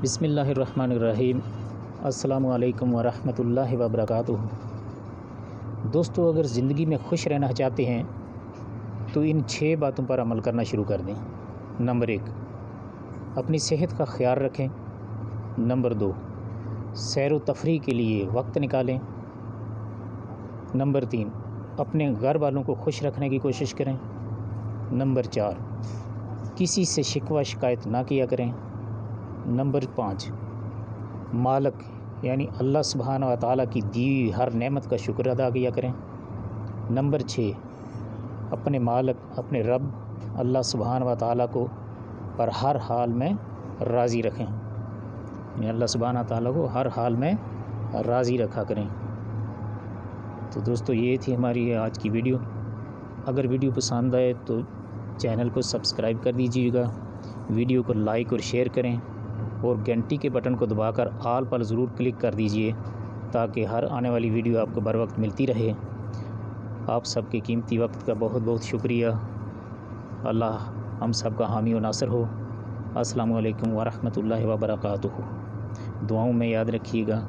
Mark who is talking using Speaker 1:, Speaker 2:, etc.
Speaker 1: بسم اللہ الرحمن الرحیم۔ السلام علیکم ورحمۃ اللہ وبرکاتہ۔ دوستو، اگر زندگی میں خوش رہنا چاہتے ہیں تو ان 6 باتوں پر عمل کرنا شروع کر دیں۔ نمبر 1، اپنی صحت کا خیال رکھیں۔ نمبر 2، سیر و تفریح کے لیے وقت نکالیں۔ نمبر 3، اپنے گھر والوں کو خوش رکھنے کی کوشش کریں۔ نمبر 4، کسی سے شکوہ شکایت نہ کیا کریں۔ نمبر 5، مالک یعنی اللہ سبحانہ و تعالیٰ کی دی ہوئی ہر نعمت کا شکر ادا کیا کریں۔ نمبر 6، اپنے مالک اپنے رب اللہ سبحانہ و تعالیٰ کو پر ہر حال میں راضی رکھیں، یعنی اللہ سبحانہ و تعالیٰ کو ہر حال میں راضی رکھا کریں۔ تو دوستو، یہ تھی ہماری آج کی ویڈیو۔ اگر ویڈیو پسند آئے تو چینل کو سبسکرائب کر دیجیے گا، ویڈیو کو لائک اور شیئر کریں، اور گھنٹی کے بٹن کو دبا کر آل پر ضرور کلک کر دیجئے تاکہ ہر آنے والی ویڈیو آپ کو بر وقت ملتی رہے۔ آپ سب کے قیمتی وقت کا بہت بہت شکریہ۔ اللہ ہم سب کا حامی و ناصر ہو۔ السلام علیکم ورحمۃ اللہ وبرکاتہ۔ دعاؤں میں یاد رکھیے گا۔